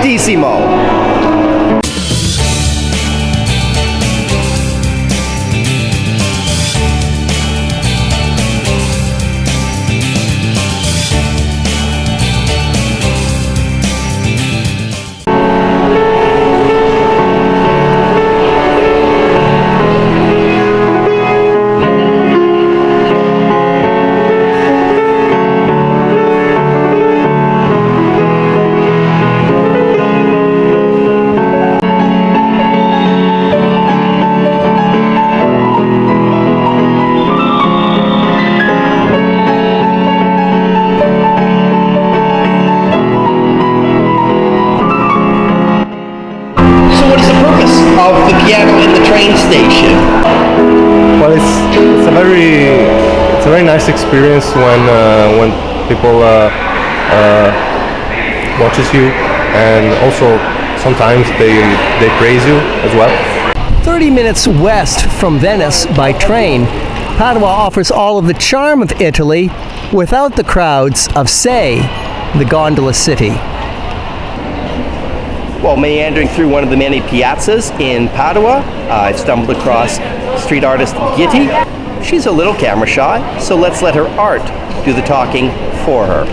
Fortissimo. Of the piano in the train station. Well, it's a very nice experience when people watches you, and also sometimes they praise you as well. 30 minutes west from Venice by train, Padua offers all of the charm of Italy without the crowds of, say, the gondola city. While meandering through one of the many piazzas in Padua, I've stumbled across street artist Gitti. She's a little camera shy, so let's let her art do the talking for her.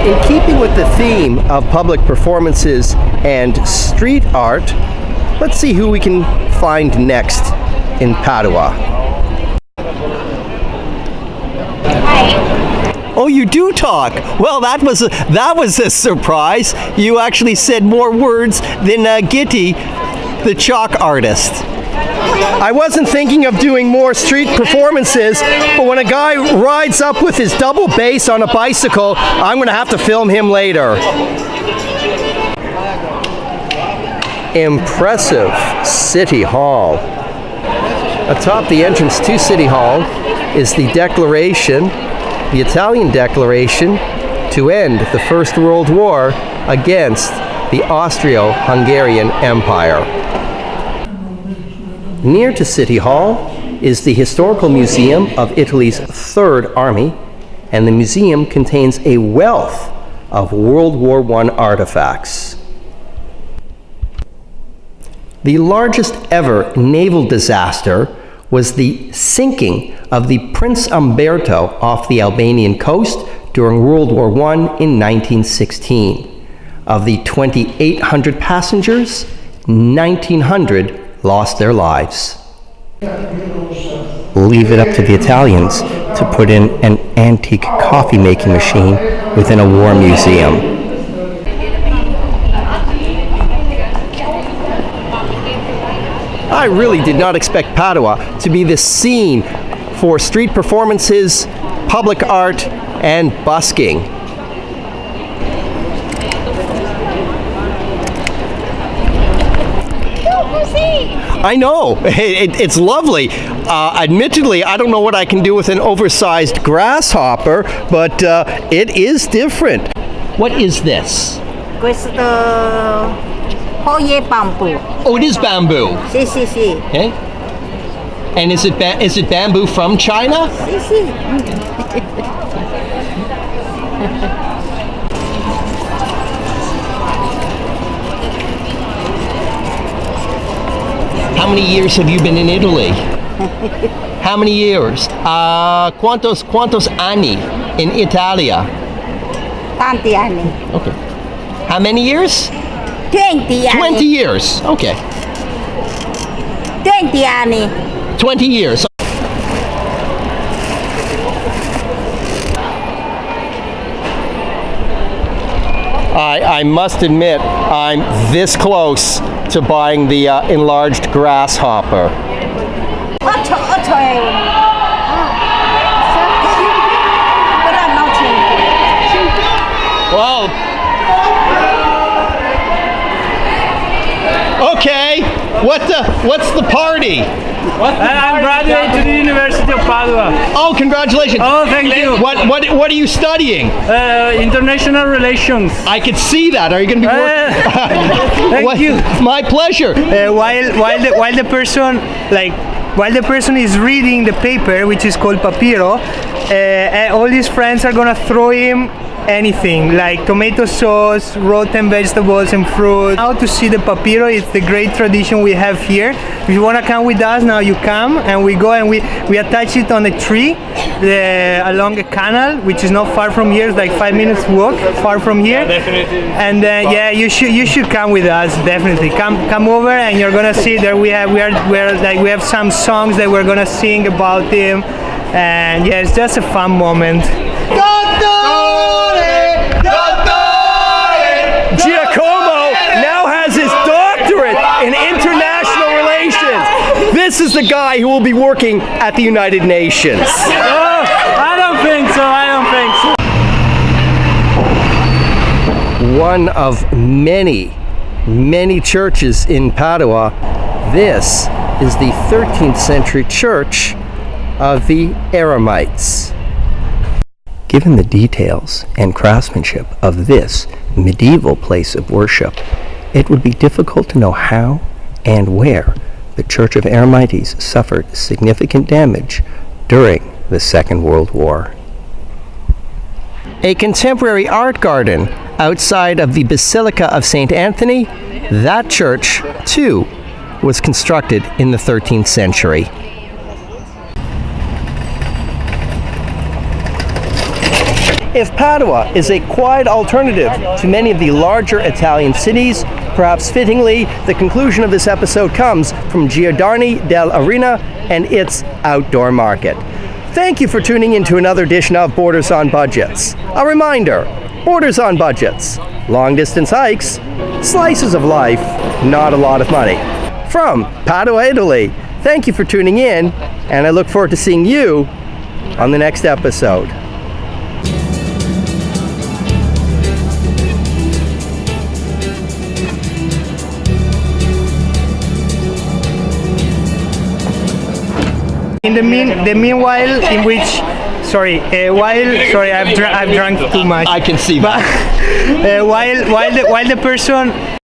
In keeping with the theme of public performances and street art, let's see who we can find next in Padua. Hi. Oh, you do talk. Well, that was a surprise. You actually said more words than Gitti, the chalk artist. I wasn't thinking of doing more street performances, but when a guy rides up with his double bass on a bicycle, I'm going to have to film him later. Impressive City Hall. Atop the entrance to City Hall is the declaration, the Italian declaration, to end the First World War against the Austro-Hungarian Empire. Near to City Hall is the Historical Museum of Italy's Third Army, and the museum contains a wealth of World War I artifacts. The largest ever naval disaster was the sinking of the Prince Umberto off the Albanian coast during World War I in 1916. Of the 2,800 passengers, 1,900 lost their lives. Leave it up to the Italians to put in an antique coffee making machine within a war museum. I really did not expect Padua to be the scene for street performances, public art, and busking. I know, it's lovely. Admittedly, I don't know what I can do with an oversized grasshopper, but it is different. What is this? Questo foglie bamboo. Oh, it is bamboo. Sì, sì, sì. Okay. And is it bamboo from China? Sì, sì. How many years have you been in Italy? How many years? Quantos anni in Italia? Tanti anni. Okay. How many years? 20 anni. 20 years. Okay. 20 anni. 20 years. I must admit, I'm this close to buying the enlarged grasshopper. 8 euro. Però non 5. Well, okay. What's the party? I'm graduate to the University of Padua. Oh, congratulations. Oh, thank you. What are you studying? International relations. I could see that. Are you going to be working? Thank you. My pleasure. While the person is reading the paper, which is called Papiro, all his friends are gonna throw him anything like tomato sauce, rotten vegetables and fruit. How to see the Papiro, it's the great tradition we have here. If you wanna come with us, now you come and we go and we attach it on a tree along a canal, which is not far from here. It's like 5 minutes walk far from here. Definitely. And yeah, you should come with us. Definitely come over and you're gonna see that we have some songs that we're gonna sing about him. And yeah, it's just a fun moment. Giacomo now has his doctorate in international relations. This is the guy who will be working at the United Nations. Oh, I don't think so. One of many churches in Padua. This is the 13th century church of the Eremites. Given the details and craftsmanship of this medieval place of worship, it would be difficult to know how and where the Church of Eremites suffered significant damage during the Second World War. A contemporary art garden outside of the Basilica of St. Anthony, that church, too, was constructed in the 13th century. If Padua is a quiet alternative to many of the larger Italian cities, perhaps fittingly, the conclusion of this episode comes from Giordani dell'Arena and its outdoor market. Thank you for tuning in to another edition of Borders on Budgets. A reminder, Borders on Budgets, long distance hikes, slices of life, not a lot of money. From Padua, Italy, thank you for tuning in, and I look forward to seeing you on the next episode. In the meanwhile, in which, I've drunk too much. I can see that. But while the person